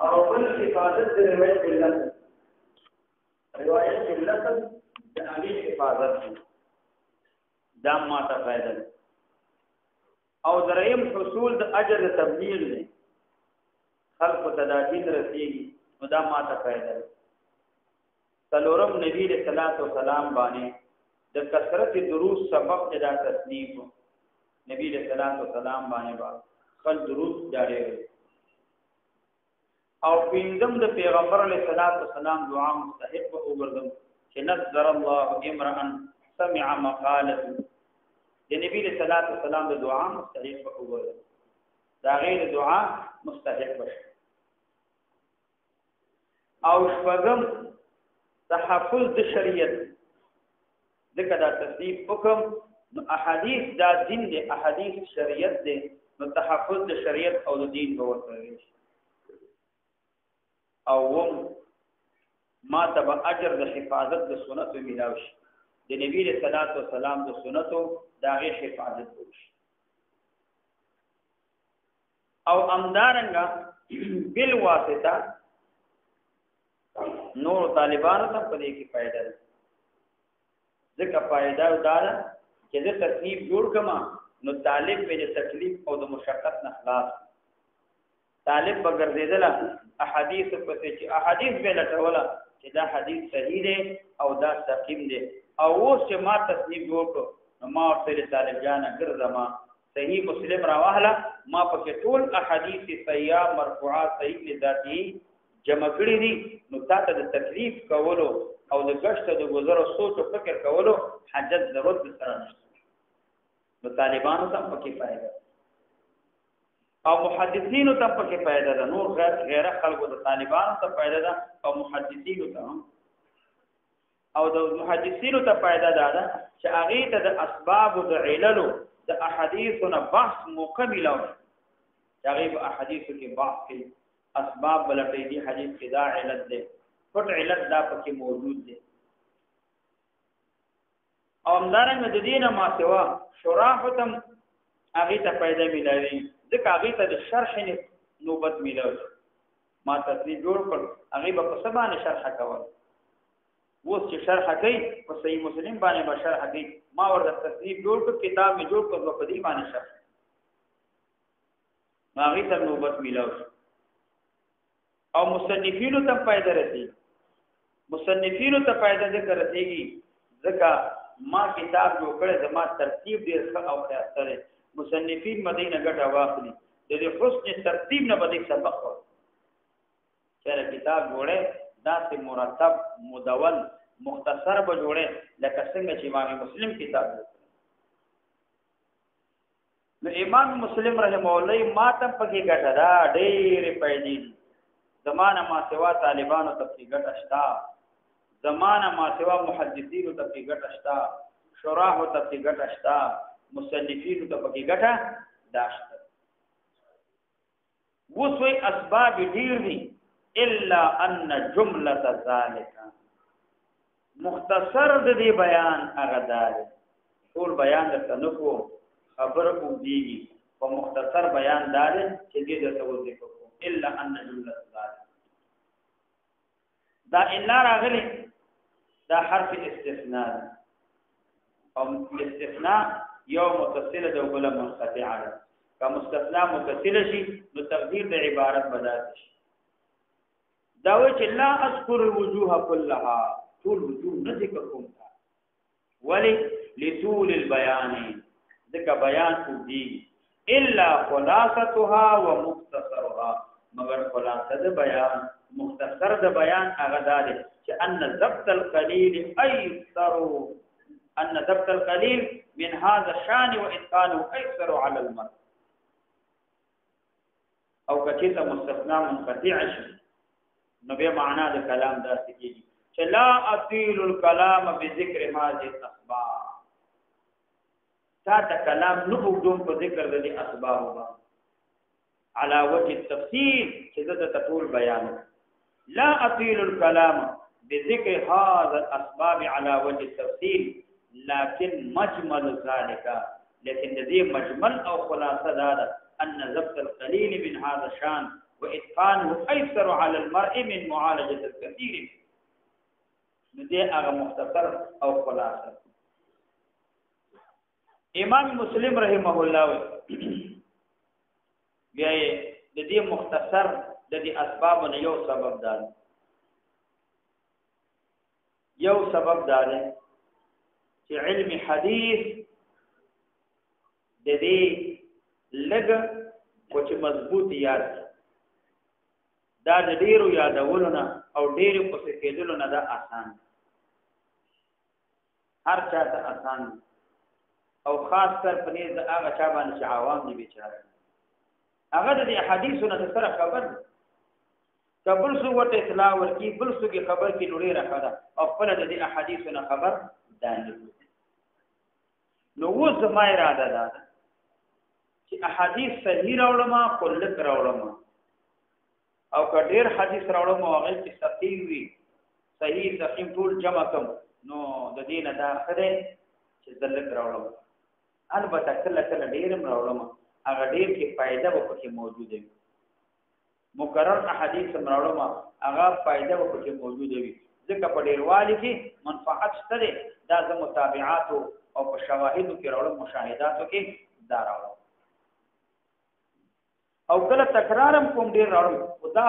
او بل حفاظت د روایت علت روایت علت د هغه حفاظت دا ما ته فائدہ او دریم حصول د اجر تبلیغ دی خلق تدابیر رسیږي نو دا ما ته فائدہ څلورم نبی رسول الله سلام باندې د کثرت دروس سبب دا تصنیف نبی رسول الله سلام باندې با خل دروس جاری او پینځم د پیغمبر علیه الصلاۃ والسلام دعا مستحب او ګرځم چې نذر الله امرا سمع مقالته د نبی رسول الله والسلام د دعا مستحب او ګرځم دا غیر دعا مستحب وشي او شپږم تحفظ د شریعت ذکر دا تصدیق حکم نو احادیث دا دین دی احادیث شریعت دی نو تحفظ د شریعت او د دین په ورته او ما تبع اجر د حفاظت د سنت ملاوي د نبی رسول الله والسلام د سنتو داغه حفاظت وشي او امدارنګا بل واسطه نور طالبانو ته په دې کې فائدہ ده ځکه فائدہ وداره چې د تصنیف جوړ کما نو طالب په تکلیف او د مشقت نه خلاص طالب بغرزیدل احادیث په چې احادیث به لټوله چې دا حدیث صحیح دی او دا سقیم دی او اوس چې ما تصنیف جوړ کړ نو ما ورته طالب جان ګرځما صحیح مسلم راوهله ما پکې ټول احادیث صحیحه مرفوعه صحیح ذاتی جمع کړی دي نو تاسو د تکلیف کولو او د غشت د گذر سوچ او فکر کولو حاجت ضرورت سره نشته نو طالبانو ته پکې فائدہ او محدثینو ته پکې فائدہ ده نور غیر خلکو د طالبانو ته فائدہ ده او محدثینو ته او د محدثینو ته فائدہ ده چې هغه ته د اسباب او د علل د احادیثونو بحث مکمل او هغه په احادیثو کې بحث کوي اسباب بلټې دي حدیث کې دا علت ده پټ علت دا پکې موجود دي او همدارنګه د دینه ما سوا شراحتم هغه ته پیدا ملایي ځکه هغه ته د شرح نوبت ملایي ما تصریح جوړ کړ هغه په سبانه شرح کول وڅ چې شرح کوي په صحیح مسلم باندې به شرح کوي ما ورته تصریح جوړ کړ کتاب می جوړ کړ په دې باندې شرح هغه ته نوبت ملایي او مصنفینو ته فائدہ رسي مصنفینو ته فائدہ ذکر رسيږي ځکه ما کتاب جوړ کړ زما ترتیب ډیر ښه او خاصه ده مصنفین مدینه ګټه واخلي د دې حسن ترتیب نه بده سبق چې کتاب جوړه داسې مرتب مدون مختصر به جوړه لکه څنګه چې امام مسلم کتاب جوړ نو امام مسلم رحمه الله ما ته پکې ګټه دا ډېر پیدا زمانه ما سوا طالبانو ته په ګټه شتا زمانه ما سوا محدثینو ته په ګټه شتا شراح ته په ګټه شتا مصنفینو ته په ګټه داشته وسوي اسباب ډیر دي الا ان جمله ذلك مختصر د دې بیان هغه دار ټول بیان درته نو کو خبر کو دیږي په مختصر بیان دار چې دې د توضیح کو الا ان جمله ذلك دا الا راغلی دا حرف استثناء او استثناء یو متصل ده او بل منقطع ده که مستثنا متصل شي نو تقدیر د عبارت بدل شي دا و چې لا اذكر الوجوه كلها طول وجوه نه ذکر کوم ولی لطول البيان ذکر بیان دي الا خلاصتها ومختصرها مگر خلاصه د بیان مختصر د بیان هغه ده چې ان ضبط القليل ايسر ان ضبط القليل من هذا الشان واتقانه ايسر على المرء او کچته مستثنا منقطع شي نو به معنا د کلام داسې کیږي چې لا اطيل الكلام بذكر هذه الاسباب تا کلام نو وګدوم په ذکر د دې اسباب على وجه التفصيل چې د تطول بیان لا اطيل الكلام بذكر هذا الاسباب على وجه التفصيل لكن مجمل ذلك لكن دې مجمل او خلاصه دا ان ضبط القليل من هذا الشان واتقانه ايسر على المرء من معالجه الكثير. دې هغه مختصر او خلاصه. امام مسلم رحمه الله بیا د دې مختصر د دې اسباب نه یو سبب ده. یو سبب دا دی چې علم حدیث د دې لږ او چې مضبوط یاد دا د ډیرو یادولو نه او ډیرو پسې کېدلو نه دا آسان، هر چا ته آسان او خاص کر په دې د هغه چا باندې چې عوام دي بیچاره هغه د احادیثو نه سره خبر قبل سو وته اطلاع ورکی بل سو کی خبر کی لوري راخدا او خپل د دې احادیثو نه خبر دانه. نو و زما اراده ده چې احادیث صحیح راوړم کله راوړم او کډیر حدیث راوړم او هغه چې صحیح وي صحیح ضعیف ټول جمع کوم نو د دې نه دا خره چې دلک راوړم. البته کله کله ډیرم راوړم هغه ډیر کې فائدہ به پکې موجوده وي. مکرر احادیث راوړم هغه فائدہ به پکې موجوده وي ځکه په ډیروالي کې منفعت شته دا د متابعات او په شواهدو کې راوړم مشاهداتو کې دا راوړم او کله تکرارم کوم ډیر راوړم دا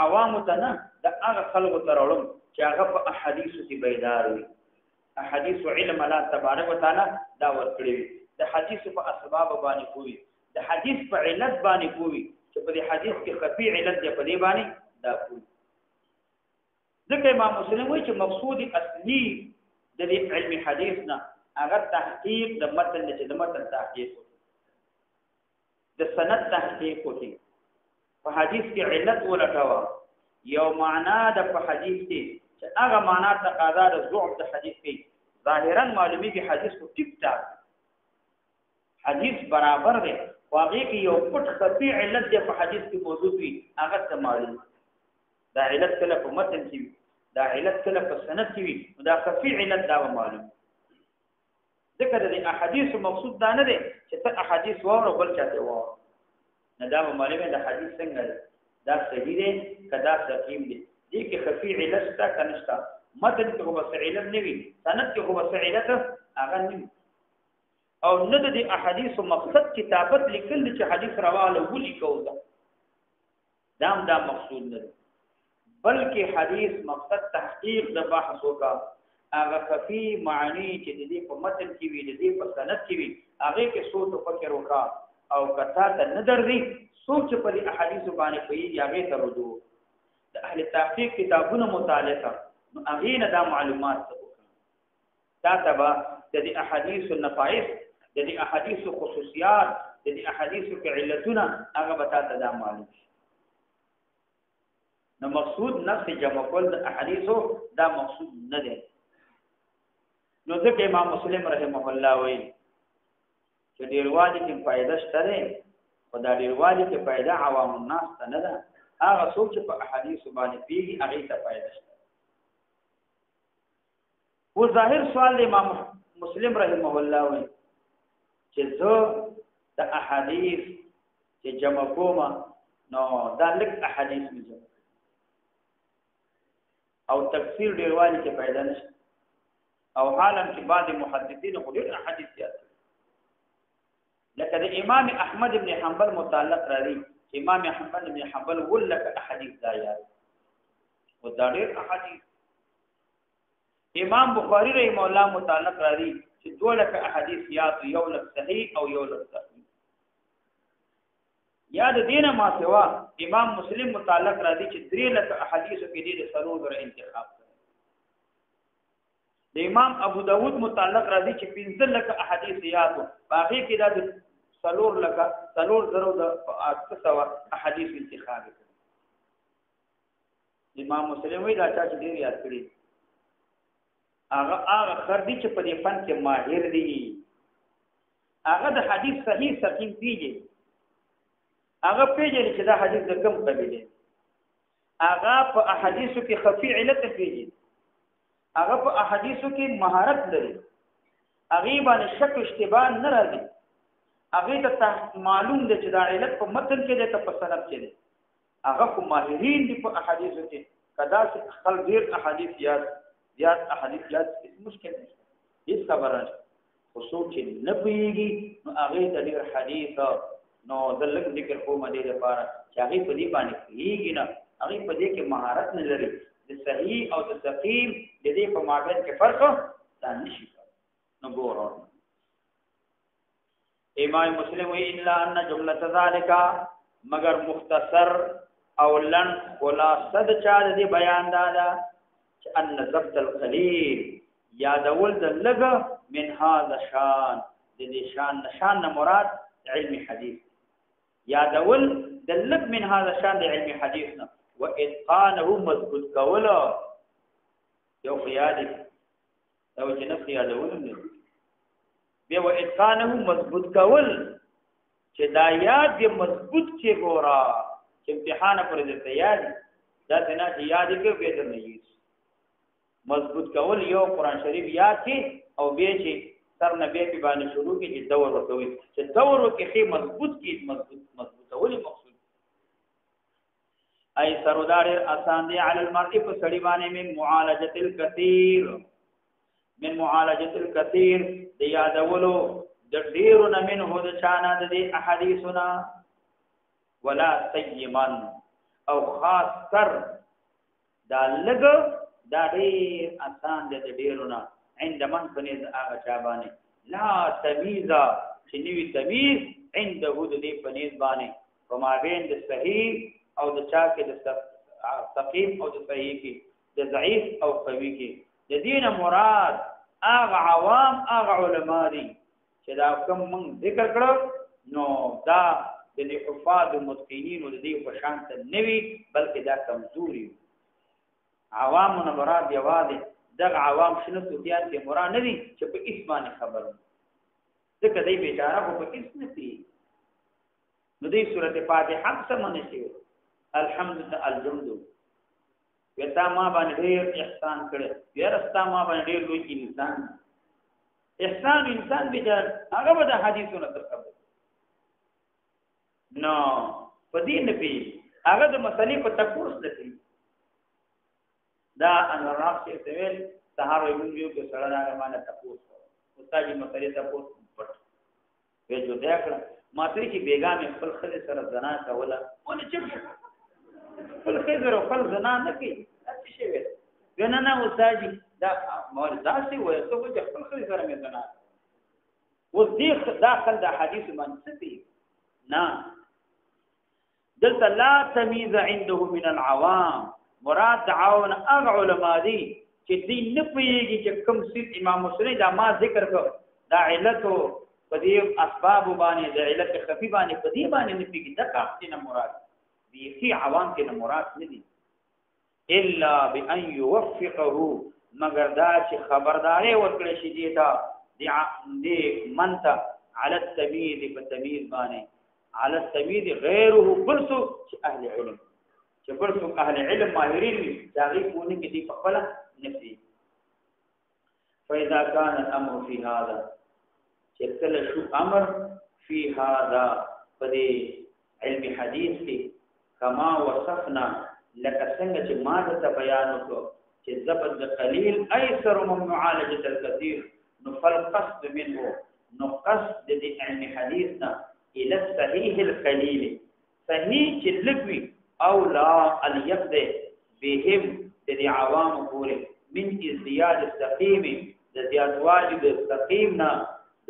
عوامو ته نه دا هغه خلکو ته راوړم چې هغه په احادیثو کې بیدار وي. احادیث علم الله تبارک وتعالى دا ورکړي وي. د حدیث په اسباب باندې کوي، د حدیث په علت باندې کوي چې په دې حدیث کې خفي علت دی په دې باندې دا کوي. ځکه امام مسلم وایي چې مقصود اصلي د دې علم حدیث نه هغه تحقیق د متن چې د متن تحقیق د سند تحقیق کوي. په حدیث کې علت ولټاوه یو معنا د په حدیث کې چې هغه معنا تقاضا د ضعف د حدیث کې ظاهرا معلومي کې حدیث کو ټیک ټاک حدیث برابر دی واقعي کې یو پټ خفي علت دی په حدیث کې موجود وي هغه ته معلوم دا علت کله په متن کې وي دا علت کله په سند کې وي دا خفي علت دا معلوم. ذکر د احادیث مقصود دا نه دی چې ته احادیث واور بل چاته واور نه دا معلومه د حدیث څنګه دا صحیح دی کدا سقیم دی دې کې خفي علت تا کنيشتا متن کې هو علت نه وي سند کې هو علت هغه نه او نه د احادیث مقصد کتابت لیکل چې حدیث رواله ولي کو دا مقصود نه بلکې حدیث مقصد تحقیق د بحث وکا هغه خفي معنی چې د دې په متن کې وي د دې په سند کې وي هغه کې سوچ او فکر وکا او کته ته نظر دی سوچ په دې احادیث باندې کوي هغه ته رجوع د اهل تحقیق کتابونو مطالعه هغه نه دا معلومات دا تبع د دې احادیث النفائس د دې احادیث خصوصیات د دې احادیث کې علتونه هغه بتاته دا معلوم شي. نو مقصود نفس جمع کول د احادیثو دا مقصود نه دی. نو ځکه امام مسلم رحمه الله وایي چې ډیروالي کې فائدہ شته خو دا ډیروالي کې فائدہ عوام الناس ته نه ده هغه څوک چې په احادیث باندې پیږي هغه ته فائدہ شته. و ظاهر سوال امام مسلم رحمه الله وایي چې زه د احادیث چې جمع کوم نو دا لږ احادیث مې جمع او تفسیر ډیروالي کې فائدہ نشته او حالا چې بعض محدثین خو ډېر احادیث یاد لکه د امام احمد ابن حنبل متعلق راځي امام احمد ابن حنبل ولک احادیث دا یاد او دا ډېر احادیث امام بخاری رحمه الله متعلق راځي چې دوه لک احادیث یاد یو لک صحیح او یو لک ضعیف یاد دینه ما سوا امام مسلم متعلق راځي چې 3 لک احادیث کې دې سرور غره انتخاب د امام ابو داود متعلق راځي چې 15 لک احادیث یاد باقي کې دا سلور زرو د 800 احادیث انتخاب کړي. امام مسلم وی دا چې ډیر یاد کړی هغه خردي چې په دې فن کې ماهر دي هغه د حدیث صحیح سقیم پیږي هغه پیږي چې دا حدیث د کوم قبیله دی هغه په احادیثو کې خفي علت پیږي هغه په احادیثو کې مهارت لري هغه باندې شک اشتباه نه راځي هغه ته معلوم دی چې دا علت په متن کې ده که په سند کې ده هغه ماهرین دي په احادیثو کې کدا چې خپل ډیر احادیث زیات احادیث یاد مشکل دی هیڅ خبره خصوص چې نه پیږي نو هغه د ډیر حدیث نو دلک ذکر کوم دې لپاره چې هغه په دې باندې پیږي نه هغه په دې کې مهارت نه لري د صحیح او د سقیم د دې په مابین کې فرق ځان نشي نو ګورو امام مسلم وی الا ان جمله ذالک مگر مختصر او لن خلاصه د چا د بیان دادا چې ان ضبط القلیل یادول د لګ من هذا شان د دې شان نه مراد علم حدیث یادول د لګ من هذا شان د علم حدیث نه واتقانه مضبوط کول یو قیادی او چې نفس یادول نه بیا واتقانه مضبوط کول چې دا یاد دې مضبوط کې ګورا چې امتحان پر دې تیاری دا څنګه چې یاد کې به درنه مضبوط کول یو قران شریف یاد کې او به چې سر نبی په باندې شروع کې چې دور ورکوي چې دور کې مضبوط کې مضبوطول مقصود ای سردار آسان دی علی المرء په سړي باندې من معالجه الكثير دی یادولو د ډیرو نه منه د چانه د احادیثنا ولا سیما او خاص کر دا لګ دا ډیر آسان دی د ډیرونه عند من فنز هغه چا باندې لا تمیز چې نوی تمیز عنده د دې فنز باندې په مابین د صحیح او د چا کې د سقیم او د صحیح کې د ضعیف او قوي کې د دین مراد هغه عوام هغه علما دي چې دا کوم من ذکر کړو نو دا د حفاظ متقینین او د دې په شان ته نوی بلکې دا کمزوري عوام نه مراد یوازې دغه عوام شنو سودیان کې مراد نه دي چې په اسمانه خبر ځکه دای بیچاره په اسم نه دي نو دې سورته فاتحه سمونه شي الحمدلله الجمد وتا ما باندې ډېر احسان کړ بیا رستا ما باندې ډېر لوی انسان انسان بیچاره هغه به د حدیثونو تر خبر نو په دې نه پی هغه د مسلې په تکورس لته دا انور راځي ته ویل سهار ویو کې سره راغله مانه تاسو استاد یې مسلې تاسو پټ وی جو دا کړ ماته چې بیګا خپل خل سره زنا کوله ونه چې خپل خزر او خپل زنا نه کوي اڅ شي وی نه استاد دا مور داسي وای ته چې خپل خل سره مې زنا و دې داخل د حدیث منصفي نه دلته لا تمیز عنده من العوام مراد دعاون اغ علماء دي چې دې نه پیږي چې کوم سید امام مسلم دا ما ذکر کړ دا علت په دې اسباب باندې د علت خفي باندې په دې باندې نه پیږي دا کافي نه مراد دي هي عوام کې نه مراد نه دي الا بان يوفقه مگر دا چې خبرداري ورکړي شي دې منته على التمييز بالتمييز باندې على التمييز غيره برسو چې اهل علم چې برسو اهل علم ماهرین داغي کونه کې دي په خپل نفسي فاذا كان الامر في هذا چې کله شو امر في هذا په علم حديث کې کما وصفنا لکه څنګه چې ما ته بیان وکړو چې ضبط قليل ايسر من معالجه الكثير نفل قصد منه نقصد دې علم حديثنا الى الصحيح القليل صحيح چې لګوي او لا اليقد بهم د عوام پورې من ازدياد السقيم د زیاتوالی د سقيم نه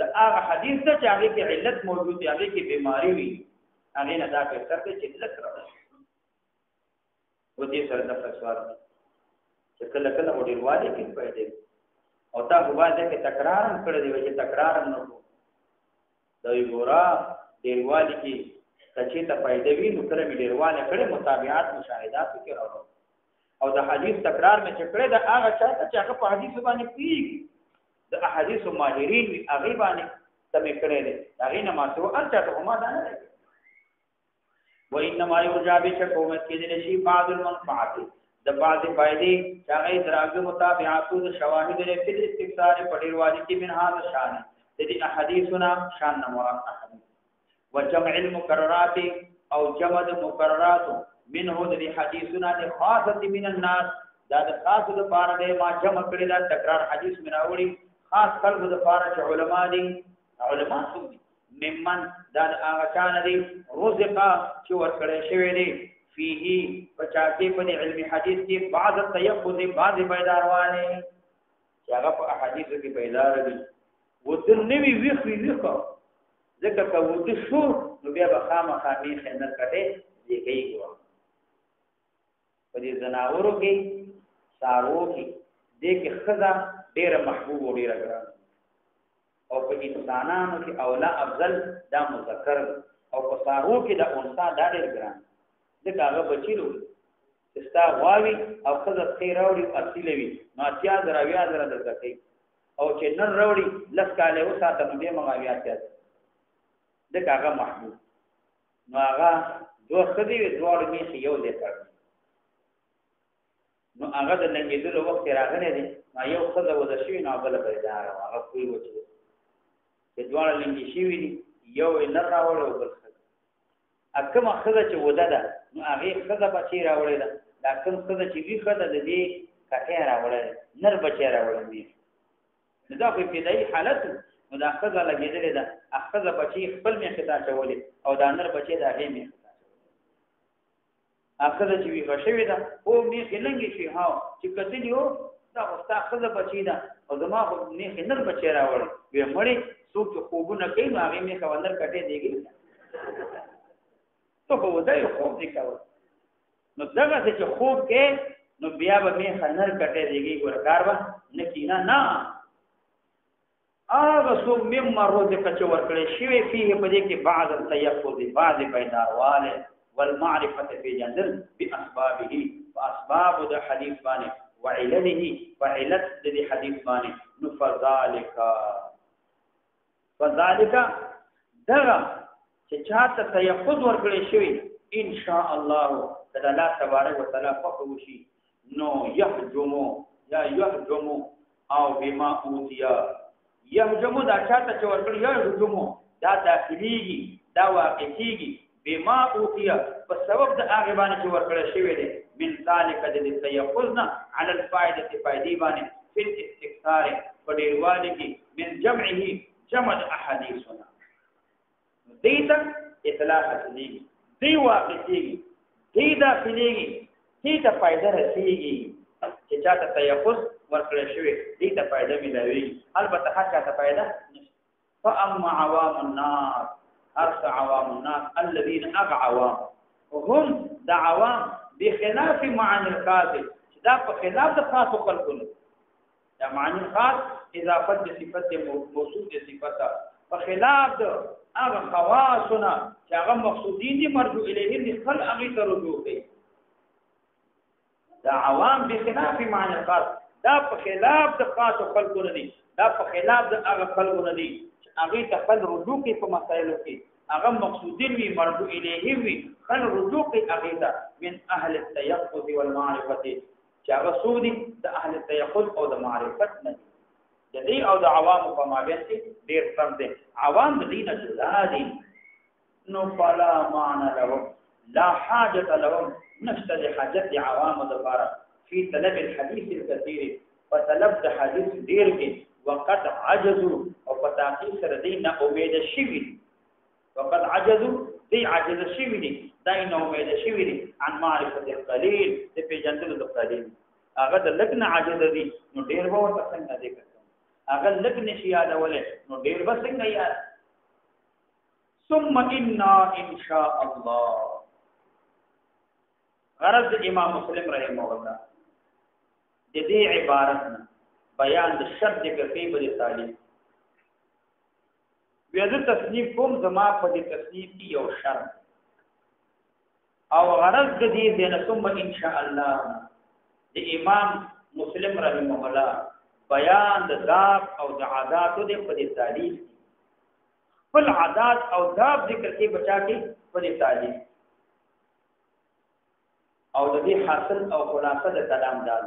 د هغه حدیث ته چې هغه کې علت موجود دی هغه کې بیماری وي هغه نه دا په سر کې چې علت راځي و دې سره د فسوار چې کله کله وړي والی کې پیدا او تا په باندې کې تکرار هم کړی دی چې تکرار هم نه دا یو ګورا ډیروالی کې کچې ته پیدا وي نو کله مې ډیرواله کړي مطابقات مشاهدات کې راوړو او د حدیث تکرار مې چکړه د هغه چاته چې هغه په حدیث باندې پیږي د احادیث ماهرین هغه باندې تمې کړي دي هغه نه ماتو ان چاته هم دا نه لګي و انما یرجا بشکومت کې د شی بعض المنفعت د بعض فائدې چې هغه دراغه مطابقات د شواهد لري په استفسار پډیروالی کې من هاذ شان د دې احادیثنا شان نه مراد احادیث وجمع المكررات او جمع مقررات منه د حدیثنا د خاصه من الناس دا د خاص د پاره د ما جمع کړی دا تکرار حدیث مناوړي خاص خلق د پاره چې علما دي علما څوک دي ممن دا هغه کان دي رزقا چې ورکړی شوی دی فيه پچاکي په علم حدیث کې بعض تيقظ بعض بیداروانه چې هغه په احادیث کې بیدار دي ودن نوی ویخوی ویخو ذکر که ودو شو نو بیا بخام خامی خیندر کٹے دیکھئی گوا پا دی زناورو کی سارو کی دیکھ خزا دیر محبوب و دیر گران او پا انسانانو کی اولا افضل دا مذکر او پا سارو کی دا انسان دا دیر گران دیکھ آغا بچی رو استا غواوی او خزا خیراوی اصیلوی نو اتیا دراویا در دکئی او چې نن وروړي لس کاله وساته نو به مغاویات یاد د هغه محبوب نو هغه دوه خدي دوه میخي یو دې کړ نو هغه د لنګېدلو وخت راغلی دی ما یو خدای و د شوی نو بل به دا هغه کوی و چې دوه لنګې شوی دي یو نه راوړو بل خدای اکه ما خدای چې ودا ده نو هغه خدای بچی راوړل دا کوم خدای چې وی خدای د دې کټه راوړل نر بچی راوړل دا په ابتدایي حالت نو دا خزه لګیدلې ده اخزه بچی خپل می خطا چولې او دا نر بچی دا هغه می خطا چولې اخزه چې وی غشوي ده او می خلنګي شي ها چې کتلی او دا وستا خزه بچی ده او زما خو می نر بچی راوړ وی مړی څوک خوبونه کوي نو هغه می خوندر کټې دیږي ته په ودای خوب دي کاوه نو دغه چې خوب کې نو بیا به می خنر کټې دیږي ورکار و نکینا نه هغه څو مما روزه چې ورکړې شوی فيه په دې کې بعض التيقظ بعض بیدارواله والمعرفه في جندل باسبابه واسباب د حديث باندې وعلله وعلت د حديث باندې نو فذلك دغه چې چاته تيقظ ورکړې شوی ان شاء الله تعالی الله تبارک وتعالى فوشي نو يهجم او بما اوتیا یهجمو دا چاته چې ورکړي یهجمو دا داخليږي دا واقعيږي بما اوتیا په سبب د هغه باندې چې ورکړی شوی دی من ذلك د تيقظنا على الفائده فائدې باندې في الاستكثار فډیرواله کې من جمعه جمع احاديثنا دیتا اطلاع حسنیږي دی واقعيږي دی داخليږي دی ته فائدہ رسیږي چې چاته تيقظ ورکړی شوی دې ته فائدہ ملوي البته هر چاته فائدہ نشته فاما عوام الناس ارس عوام الناس الذين اغعوا وهم دعوام بخلاف معنى الخاص دا په خلاف د خاص خلقونه دا معنی خاص اضافه د صفت موصوف د صفت په خلاف د هغه خواصونه چې هغه مقصودین دي مرجو الیه دي خل هغه ته رجوع کوي دا عوام بخلاف معنى الخاص دا په خلاف د خاص خلقونه دي دا په خلاف د هغه خلقونه دي هغه ته خل رجوع کوي په مسایلو کې هغه مقصودین وی مرجو الیه وی خل رجوع کوي هغه ته من اهل التيقظ والمعرفه چې هغه سودي د اهل التيقظ او د معرفت نه دي د دې او د عوام په مابین کې ډېر فرق دی عوام د دین جدا دي نو فلا معنى لهم لا حاجه لهم نشته حاجت عوام لپاره في طلب الحديث الكثير فطلب الحديث ډېر کې وقد عجزوا او فتاقي سره دین امید شوی وقد عجزوا دي عجز شوی دي داین امید شوی دي عن معرفت القليل د پیژندل د قليل هغه د لګنه عاجز دي نو ډېر به وته څنګه دي کوي هغه لګنه شي یادولې نو ډېر به څنګه یاد ثم ان شاء الله غرض امام مسلم رحمه الله د دې عبارت بیان د شرط د کفیب د تعلیم بیا د تصنیف کوم زما په دې تصنیف کې یو شرط او غرض د دې د ثم ان شاء الله د امام مسلم رحمه الله بیان د ذات او د عادات د په دې تعلیم خپل عادات او ذات ذکر کې بچا کې په دې تعلیم او د دې حاصل او خلاصه د کلام دال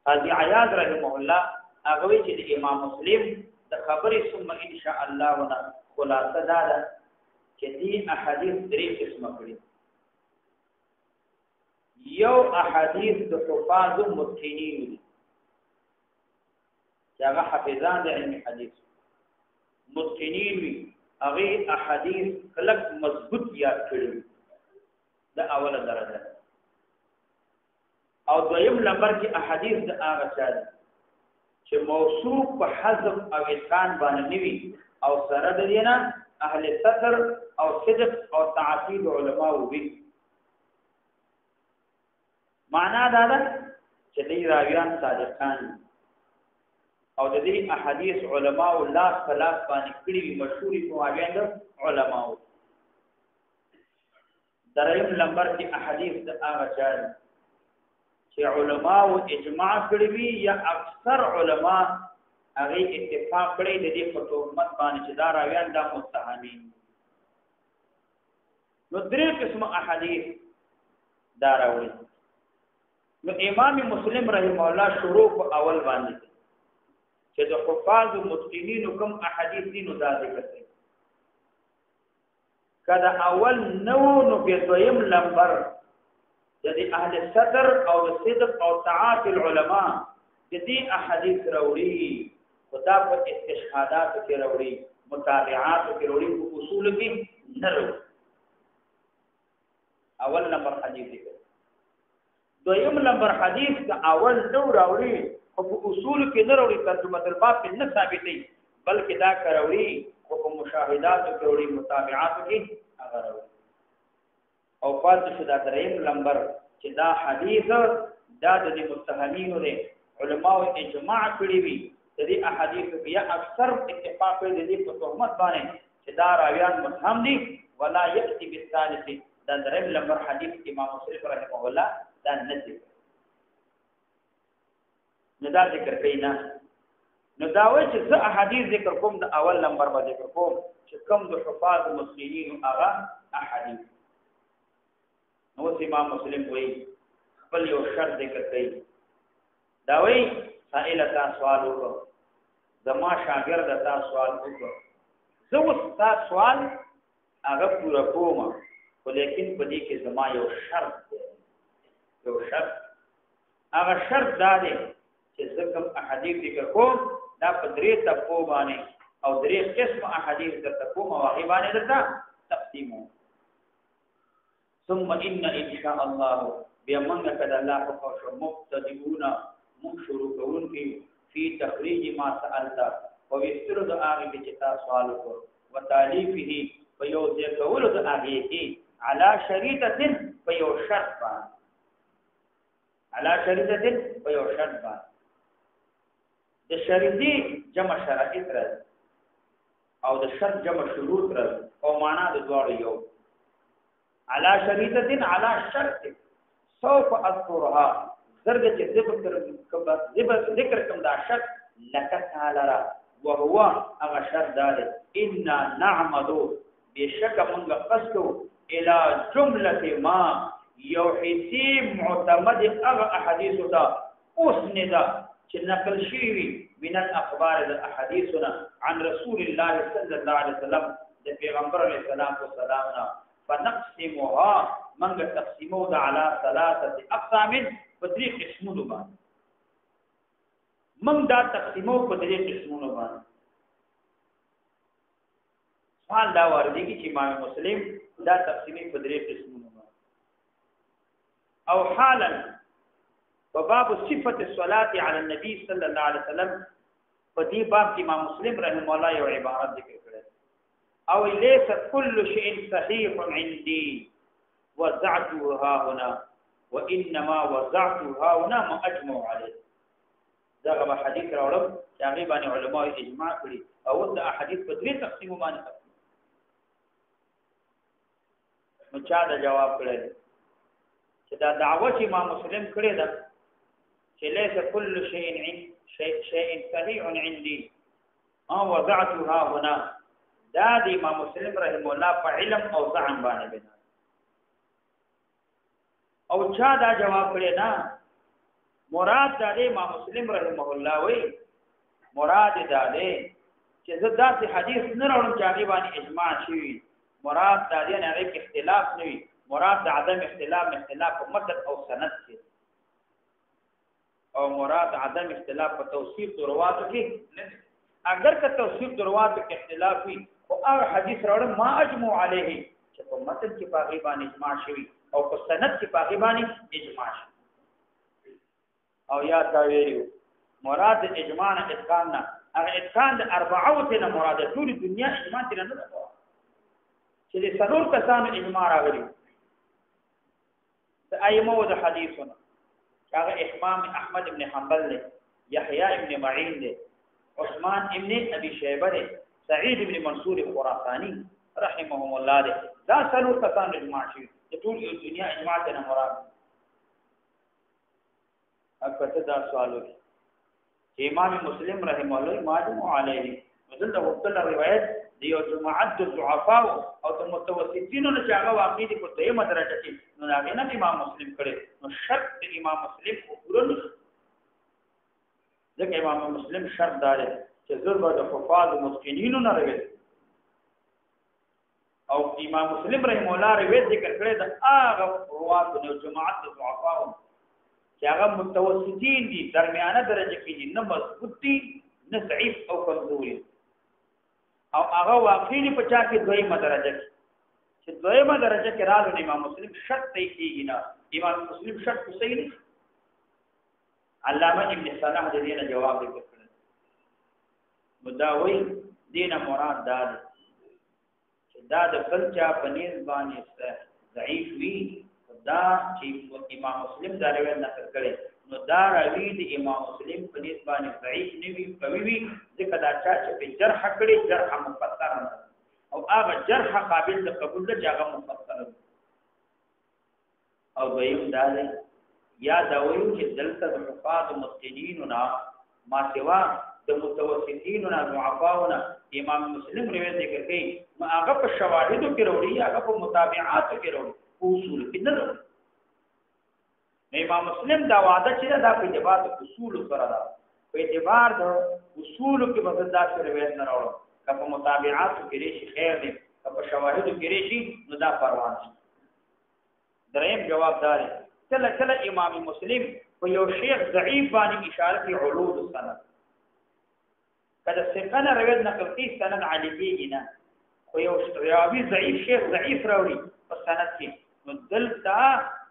قاضي عیاض رحمه الله هغه چې د امام مسلم د خبرې ثم ان شاء الله ونه خلاصه دا ده چې دې احادیث درې قسمه کړي. یو احادیث د حفاظ متقنین چې هغه حافظان د علم حدیث متقنین وي، هغه احادیث کلک مضبوط یاد کړي د اوله درجه. او دویم نمبر کې احادیث د هغه چا دي چې موصوف په حذف او اتقان باندې نوي او سره د دینه اهل ستر او صدق او تعقید علما وي. معنا دا ده چې دې راویان صادقان او د دې احادیث علما او الله خلاف باندې کړي مشهوري راویان علما. دریم نمبر کې احادیث د هغه چا چې علما او اجماع کړي وي یا اکثر علما هغه اتفاق کړي د دې په تهمت باندې چې دا راویان دا متهمین. نو درې قسم احادیث دا راوړي. نو امام مسلم رحمه الله شروع په اول باندې چې د حفاظ متقنین کوم احادیث دي نو دا ذکر کړي. کدا اول نو په دویم نمبر د اهل ستر او د صدق او طاعات العلماء د دې احادیث راوړي، خدا په استشهادات کې راوړي، متابعات کې راوړي، په اصول کې نه راوړي. اول نمبر حدیث دی. دویم نمبر حدیث کا اول نو راوړي او په اصول کې نه راوړي، ترجمه الباب کې نه ثابتې، بلکې دا راوړي او په مشاهدات کې راوړي، متابعات کې هغه راوړي. او پاتې شو دا دریم نمبر چې دا حدیث دا د متهمینو دي، علماء اجماع کړی وي د دې احادیث بیا اکثر اتفاق کړي د دې په تهمت باندې چې دا راویان متهم دي. ولا یأتی بالثالث، دا دریم نمبر حدیث امام مسلم رحمه الله دا نه ذکر نه دا ذکر کوي نه. نو دا وایي چې زه احادیث ذکر کوم د اول نمبر باندې ذکر کوم چې کوم د حفاظ مسلمین هغه احادیث. نو امام مسلم وایي خپل یو شرط ذکر کوي. دا وایي سائل تا سوال وکړه، زما شاګرد تا سوال وکړه، زه اوس تا سوال هغه پوره کوم، خو لیکن په دې کې زما یو شرط دی. یو شرط، هغه شرط دا دی چې زه کوم احادیث ذکر کوم دا په درې طبقو باندې او درې قسم احادیث درته کوم او هغه باندې درته تقسیموم. ثم ان شاء الله بيمنك قد الله فوش مبتدئون منشور كون في تخريج ما سألت ويسترد آغي بجتا سوالك وتاليفه فيوزي كولد آغيه على شريطة فيو شرط على شريطة فيو شرط د شرطي جمع شرائط رد او د شرط جمع شروط رد او معنا د دوار یو. على شريطة على شرط سوف اذكرها زرد چې ذکر کوم دا شرط لك تعالی وهو هغه شرط دا ان نعمد بشک موږ قصدو الى جمله ما يوحي معتمد هغه احاديث دا اسند چې نقل شوی من الاخبار الاحاديثنا عن رسول الله صلى الله عليه وسلم د پیغمبر علیه السلام فنقسمها من تقسیمو دا على ثلاثه اقسام بدری قسمونو باندې من دا تقسیمو بدری قسمونو باندې. سوال دا وردی چې امام مسلم دا تقسیمي بدری قسمونو باندې. او حالا وباب صفه الصلاه على النبي صلى الله عليه وسلم په دې باب کې امام مسلم رحمه الله یو عبارت ذکر کړی او ليس كل شيء صحيح عندي وزعتها هنا وانما وزعتها هنا ما اجمع عليه. دا غو حدیث راوړم چې هغه باندې علماء اجماع کړي او دا احادیث په درې تقسیم باندې تقسیم. نو چا دا جواب کړی چې دا دعوه چې امام مسلم کړی دا چې ليس كل شيء صحيح عندي او وضعتها هنا دا د امام مسلم رحم الله په علم او ذهن باندې بنا. او چا دا جواب کړی نه مراد د امام مسلم رحم الله وی مراد دا دی چې زه داسې حدیث نه راوړم چې هغه باندې اجماع شوی مراد د دې نه هغه اختلاف نه وي مراد د عدم اختلاف په متن او سند کې او مراد عدم اختلاف په توصیف د رواتو کې نه اگر که توصیف د رواتو کې اختلاف وي او هغه حدیث راوړل ما اجمع علیه چې په متن کې په غیبان اجماع شوی او په سند کې په غیبان اجماع شوی او یا تا ویلو مراد اجماع نه اتقان نه هغه اتقان د 40 نه مراد ټول دنیا اجماع تر نه ده چې د سرور کسانو اجماع راغلی د ائمه د حدیثونو هغه امام احمد ابن حنبل له يحيى ابن معين له عثمان ابن ابي شيبه له سعيد ابن منصور خراساني رحمهم الله له دا سرور کسانو اجماع شي د ټول دنیا اجماع ته نه مراد اکته دا سوالو امام مسلم رحمه الله ماجمع عليه مثل د وکړه روایت دی او جماعت الضعفاء او د متوسطینو نه چاغه واقع دي په دیمه درجه کې نو هغه نه امام مسلم کړي نو شرط د امام مسلم پوره ځکه امام مسلم شرط دار چې ضرب د حفاظ متقینینو نه راوي او امام مسلم رحم الله روایت ذکر کړی د هغه روات د جماعت الضعفاء چې هغه متوسطین دي درمیانه درجه کې دي نه مضبوط دي نه ضعیف او کمزوري او هغه واقعي په چا کې دویمه درجه کې چې دویمه درجه کې راځي امام مسلم شرط دی کېږي نه امام مسلم شرط صحیح نه علامه ابن صلاح د دې نه جواب ورکړ مداوی دینه مراد دا چې دا د بل چا په نيز باندې ضعیف وي دا چې امام مسلم دا روایت نقل کړي نو دا راوی د امام مسلم په نيز باندې ضعیف نه وي قوي وي ځکه دا چې په جرح کړي جرح مفسر او هغه جرح قابل د قبول د هغه مفسر او دویم دا یا دا وایو چې دلته د حفاظ متقینیننا ما سوا د متوسطیننا ضعفاؤنا امام مسلم روایت ذکر کوي ما هغه په شواهدو کې وروړي هغه په متابعاتو کې وروړي اصول کې نه وروړي امام مسلم دا وعده چې دا په اعتبار د اصول سره ده په اعتبار د اصول کې بدل دا روایت نه راوړي کله متابعاتو کې لري خیر دي په شواهدو کې لري نو دا پروان شي دریم جواب دار کله کله امام مسلم په یو شیخ ضعیف باندې اشاره کوي علوم السند کله څنګه روایت نقل کوي سند علی کېږي خو یو راوی ضعیف شیخ ضعیف راوړي په سند کې نو دلته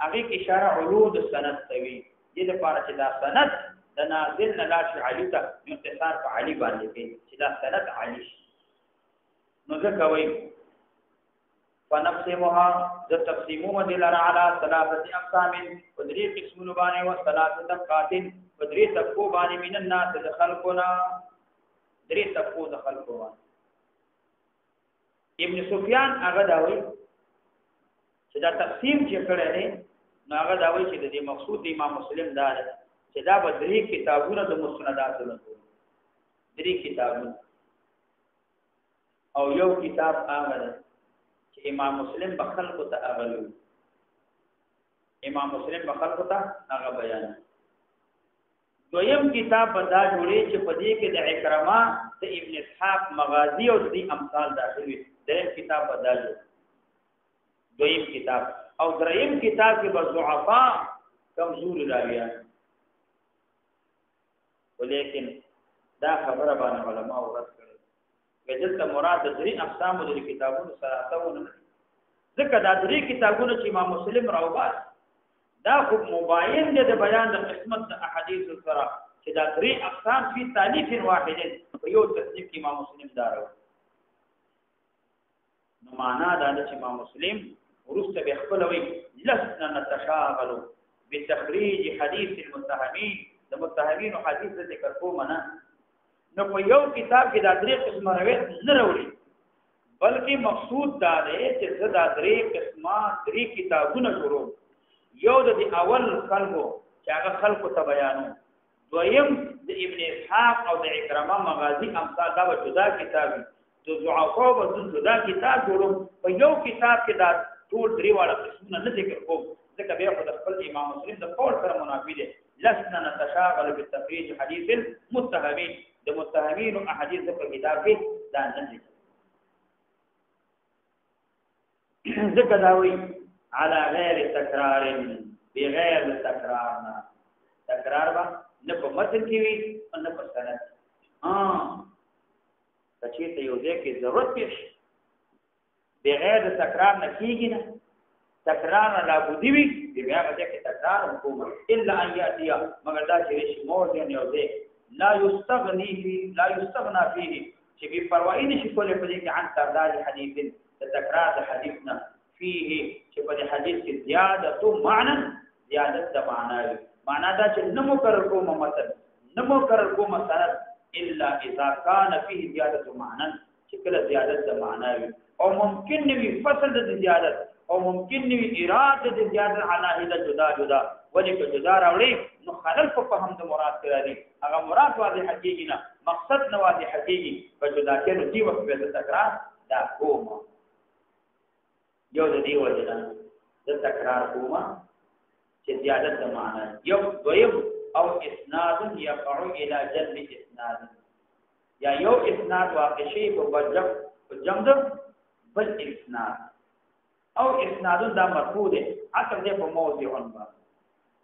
هغه اشاره علوم السند کوي دې لپاره چې دا سند د نازل نه لاشي علی ته انتصار په علی باندې کوي چې دا سند علی نو ځکه وایي فنقسمها ذ تقسيمه دلر على ثلاثه اقسام ودري قسم باندې او ثلاثه طبقات ودري طبقو باندې من الناس خلقنا دري طبقو د خلقو ابن سفيان هغه داوي چې دا تقسیم چې کړی دی نو هغه داوي چې د مقصود امام مسلم دا دی چې دا بدري کتابونه د مستندات نه دري کتابونه او یو کتاب هغه امام مسلم بخلق ته اغلو امام مسلم بخلق ته هغه بیان دویم کتاب بدا جوړي چې په دې کې د اکرامه د ابن اسحاق مغازی او د امثال داخلي دریم کتاب بدا جوړ دویم کتاب او دریم کتاب کې بضعفا کمزور راویان ولیکن دا خبره باندې علماء ورته دلته مراد د درې اقسام د کتابونو سره تاونه ځکه دا درې کتابونه چې امام مسلم راوباس دا خو مباین دي د بیان د قسمت د احادیث سره چې دا درې اقسام په تالیف واحد په یو تصنیف کې امام مسلم دارو نو معنا دا چې امام مسلم ورسته به خپل وی لسنا نتشاغل بتخريج حديث المتهمين د متهمین او حدیث ذکر کوم نه نو په یو کتاب کې دا درې قسمه روایت نه راوړي بلکې مقصود دا دی چې دا درې قسمه درې کتابونه جوړو یو د اول خلقو چې هغه خلقو ته بیانو دویم د ابن اسحاق او د اکرامه مغازی امثال دا جدا کتاب دي ضعفاء او جدا کتاب جوړو په یو کتاب کې دا ټول درې واړه قسمونه نه ذکر کوم ځکه بیا خو د خپل امام مسلم د قول سره منافي دي لسنا نتشاغل بالتخريج حديث المتهمين د متهمین او احادیث په کتاب کې دا نه دي ذکر داوی على غیر تکرار بغیر تکرارنا تکرار با نه په متن کې وي او نه په سند کچې ته یو ځای کې ضرورت پیښ بغیر تکرار نه کیږي نه تکرار لا بودی وي بیا به کې تکرار وکوم الا ان یاتیا مگر دا چې شی موضوع نه وځي لا یستغنی فيه چې به پروايي نشي کولای په دې کې عن تعداد حدیث تکرار حدیثنا فيه چې په حدیث کې زیادت معنی زیادت معنا معنا دا چې نمو کرر کوم متن نمو کرر کوم سند الا اذا كان فيه زیادت معنی چې کله زیادت معنا او ممکن نوي فصل د زیادت او ممکن نوي اراده د زیادت علاهه جدا جدا ولې که جدا راوړي نو خلل په فهم د مراد کړی هغه مراد واضح حقيقي نه مقصد نه واضح حقيقي په جدا کې نو دی وخت به تکرار دا کوم یو د دې وجه د تکرار کوم چې زیادت د معنا یو دویم او اسناد يقع الى جلب اسناد یا یو اسناد واقع شي په جمد بل اسناد او اسناد دا مرفوع ده عطف ده په موضع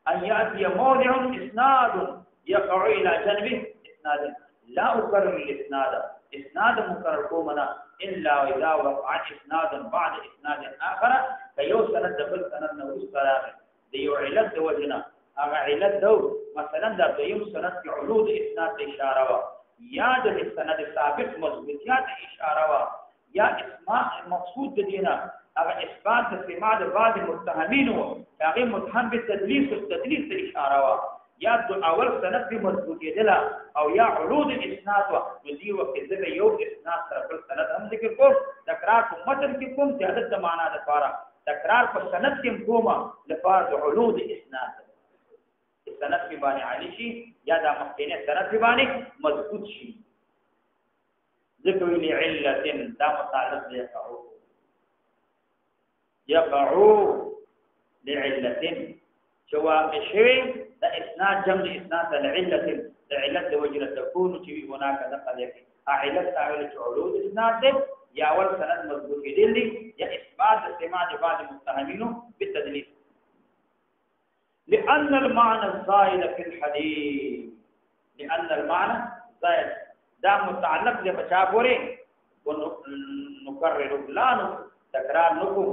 ان ياتي موضع اسناد يقع الى جنبه اسناد لا اكرر الاسناد اسناد مكرر کومنا الا اذا وقع اسناد بعد اسناد اخر كيو سند بل سند نو استراغ دی علت د وجنا هغه علت دو مثلا دا دویم سند کې علود اسناد اشاره وا یا د سند ثابت مضبوطیات اشاره وا یا اسماء مقصود دینه هغه اثبات د سماع د بعض متهمین او هغه متهم بالتدلیس اشاره وا یا د اول سند په مضبوطی دلا او یا علود اسناد وا دی وخت زګ یو اسناد سره بل سند هم ذکر کو تکرار په متن کې کوم زیادت د معنا د پاره تکرار په سند کې کومه لپاره علود اسناد سند په باندې علی شي یا د مخکنه سند په باندې مضبوط شي ذکر لعلة دا متعلق يقعو لعلة جواب شوي دا اسناد جمع اسناد لعلة لعلة وجه تكون تبي هناك نقل يكي علة تعمل علود اسناد يا اول سند مضبوط دي يا اثبات استماع بعض المتهمين بالتدليس لأن المعنى الزائد في الحديث لأن المعنى زائد دا متعلق دي بچا پورې ونكرر لا تکرار نکو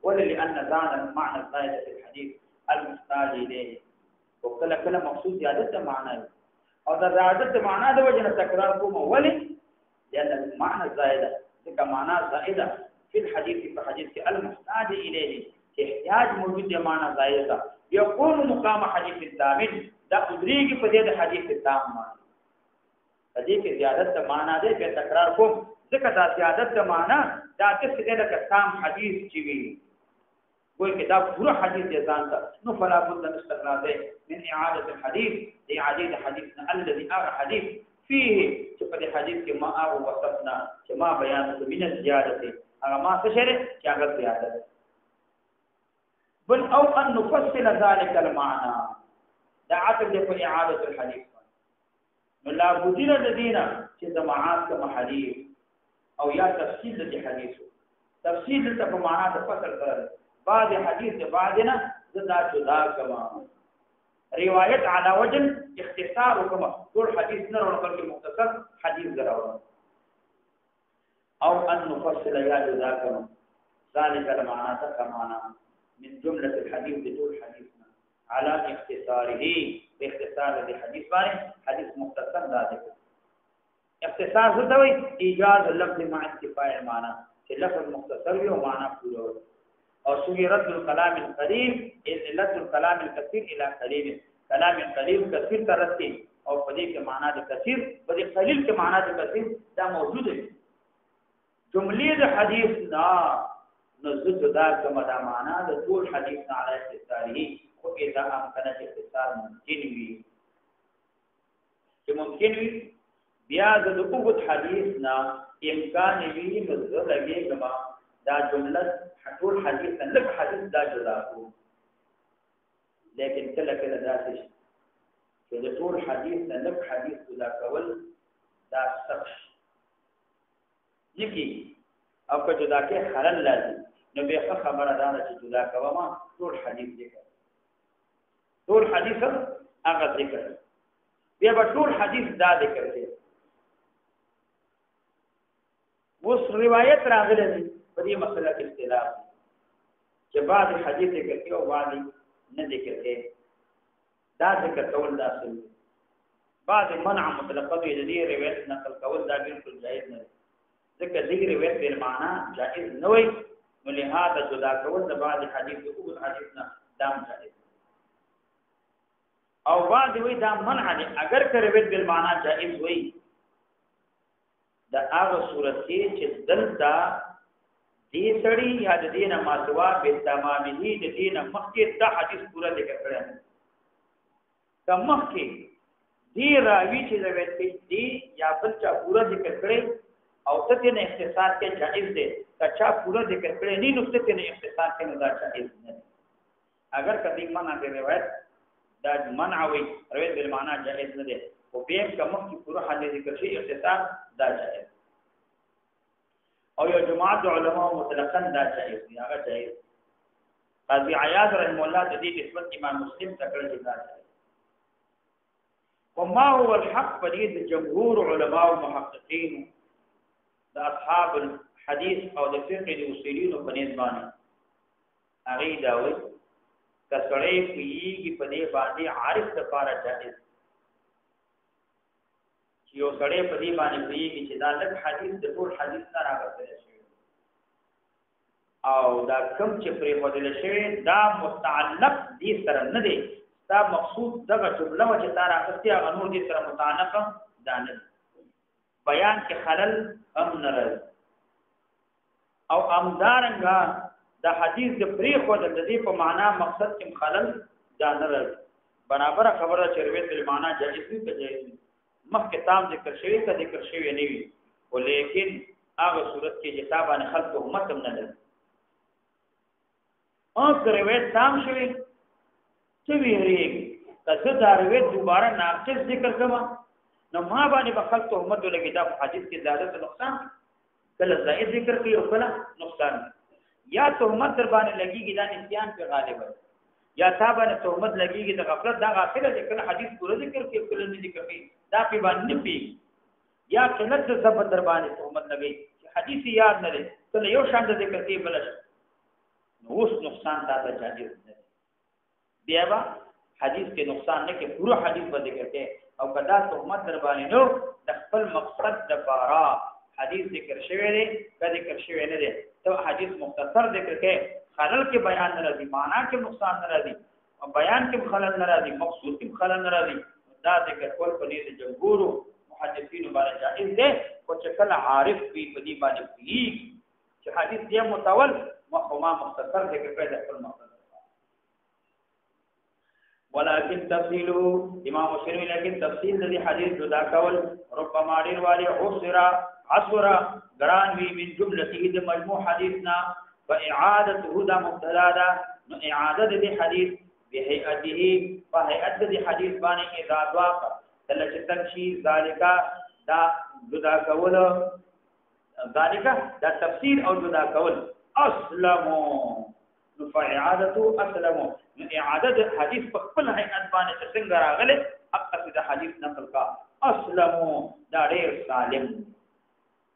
ولأن ذان المعنى الزائد في الحديث المحتاج اليه وكل كلام مقصود زیادت معنی او دا زیادت معنی د وجه تکرار کوم ولي لأن المعنى الزائد ذکر معنی زائد في الحديث في حديث المحتاج اليه احتیاج موجود معنی زائد يكون مقام حديث تام دا ادریږي په دې حدیث تام معنی دې کې زیادت معنا ده په تکرار کوم ځکه دا زیادت معنا دا څه دې لکه تام حدیث چی وی کوئی کتاب پورا حدیث دې ځان ته نو فلا بد من استقرار ده من اعاده الحديث اعاده حديثنا الذي ارى حديث فيه چې په دې حدیث کې ما او وصفنا چې ما بیان من الزياده هغه ما څه شری چې هغه زیادت بل او ان نفصل ذلك المعنى دا عقل دې په اعاده الحديث لا بودینا د دینه چې جماعات کوم حدیث او یا تفصیل د حدیث تفصیل ته په معنا د فصل کړل بعد حدیث د بعدنا زدا جدا کما روایت علی وجه اختصار کما ټول حدیث نه ورو بلکې مختصر حدیث دراوه او ان نفصل یا جدا کما ذلك المعنى كمانا من جمله الحديث بدون حديثنا على اختصاره باختصار الحديث باندې حدیث مختصر دا دی اختصار څه دی ایجاز اللفظ مع انتفاء المعنى چې لفظ مختصر وي او معنا پوره وي او سوی رد الكلام القليل ان رد الكلام الكثير الى قليل كلام قليل كثير ترتي او په دې کې معنا د كثير په دې قليل کې معنا د كثير دا موجود دی جملې د حدیث نا نزد دا کومه دا معنا د ټول حدیث نه علی اختصاره خو اذا امکان اختصار ممکن وي چې ممکن وي بیا د لوګوت حدیث نه امکان وي مزه لګي کما دا جمله ټول حدیث نه لږ حدیث دا جدا کو لیکن کله کله دا شي چې د ټول حدیث نه لږ حدیث جدا کول دا سخت یکی او که جدا کې خلل لازم نو به خبره ده چې جدا کوما ټول حدیث ذکر ټول حدیث هغه ذکر بیا به ټول حدیث دا ذکر کوي اوس روایت راغله دي په دې مسله کې اختلاف چې بعض حدیث ذکر کوي او بعض نه ذکر کوي دا ذکر کول دا اصل بعض منع مطلقه دی دې روایت نقل کول دا بالکل جائز نه دی ځکه دې روایت په معنا جائز نه وي نو لهدا جدا کول د بعض حدیث او حدیث نه دام جائز او بعض وی دا منع دی اگر که روایت په معنا جائز وي دا هغه صورت کې چې دلته دې سړی یا د دینه ماسوا به تمامه د دینه مخکې دا حدیث پورا ذکر کړی کوم مخکې دی راوی چې روایت کوي دی یا بل چا پورا ذکر کړی او ته نه اختصار کې جائز دی کچا پورا ذکر کړی نه نو ته نه اختصار کې نه دا جائز نه اگر کدی معنا د روایت دا منع وي روایت بل معنا جائز نه دی او به کوم مخکې پورا حدیث ذکر شي اختصار دا جائز او یو جماعت علماء مطلقاً دا جائز دی هغه جائز قاضی عیاض رحم الله د دې نسبت امام مسلم ذکر دی دا وما هو الحق فريد جمهور علماء ومحققين دا اصحاب الحديث او د فقه الاصوليين په نسبانه هغه دا وي کسړې پیږي په دې باندې عارف لپاره جائز یو سړی په دې باندې پیږي چې دا لږ حدیث د ټول حدیث نه راغلی شي او دا کوم چې پرې بدل شي دا متعلق دې سره نه دی دا مقصود دغه جمله چې تار اخستي هغه نور دې سره متعلق ده نه بیان کې خلل هم نه راځي او امدارنګه د حدیث د پرې بدل د دې په معنا مقصد کې خلل ده نه راځي برابر خبره چروي د معنا جائز دي ته جائز مخکې تام ذکر شوی کا ذکر شوی نه وي ولیکن هغه صورت کې چې تابانه خلق امت هم نه لري او روایت تام شوی چې ویریږي تاسو دا روایت دوباره ناقص ذکر کما نو ما باندې په خلق امت لګی دا حدیث کې زیادت نقصان کله زائد ذکر کوي او کله نقصان یا تهمت در باندې لګیږي دا نسیان په غالب یا تابانه تهمت لګیږي د غفلت دا غافله دي کله حدیث پوره ذکر کوي کله نه ذکر کوي دا په باندې پی یا قلت د ثبت در باندې تهمت لګي چې حدیث یاد نه لري کله یو شان د ذکر کوي بل نو اوس نقصان دا جائز نه بیا با حدیث کې نقصان نه کې پوره حدیث به ذکر کوي او کدا تهمت در باندې نو د خپل مقصد د پاره حدیث ذکر شوی دی کله ذکر شوی نه دی ته حدیث مختصر ذکر کوي خلل کې بیان نه راځي معنا کې نقصان نه راځي او بیان کې خلل نه راځي مقصود کې خلل نه راځي دا ذکر کول په دې جمهور محدثین باندې جائز دی او چې کله عارف وي په دې باندې وي چې حدیث یې متول مخما مختصر ذکر کوي د خپل مقصد ولكن تفصيله امام شرعي لیکن تفصیل د حدیث جدا کول ربما ډیر والی عصر غران وی من جملته د مجموع حدیثنا واعادته دا مبتدا ده نو اعاده د حدیث بهيئته فهيئت د حدیث باندې اذا ضاق دلچ تنشي ذالک دا جدا کول ذالک دا تفسیر او جدا کول اسلمو نو فاعادته اسلمو نو اعاده حدیث په خپل هيئت باندې څنګه راغله اقصد حدیث نقل کا اسلمو دا ډیر سالم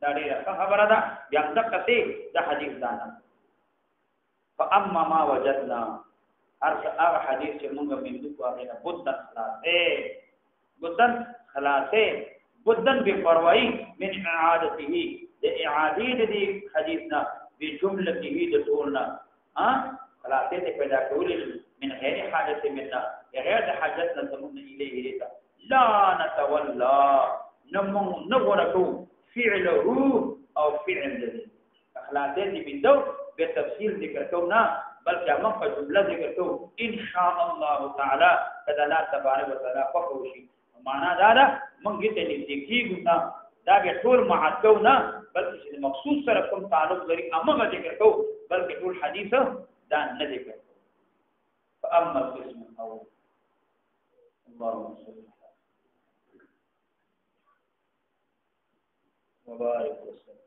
دا ډیر خبره ده بیا دغه څه د حدیث دانا فاما ما وجدنا هر حدیث چې موږ مندو کوه نه بدن به پروايي من اعادته د اعاده دي حدیثنا بجملته د ټولنا خلاصه ته پیدا کول من غیر حاجت منا غیر حاجتنا تمن الیه لا نتولى نغرقو فعله او فعل ذي اخلاصه دي بدو بتفصيل ذکر کونا بلکې موږ په جمله ذکر کوو ان شاء الله تعالی کدا الله تبارک وتعالى فقوشي معنا دا ده موږ ته دې کیږو دا به ټول معتو نه بلکې مخصوص سره کوم تعلق لري امغه ذکر کوو بلکې ټول حدیث دا نه ذکر کوو فاما القسم الاول اللهم صل وبارك وسلم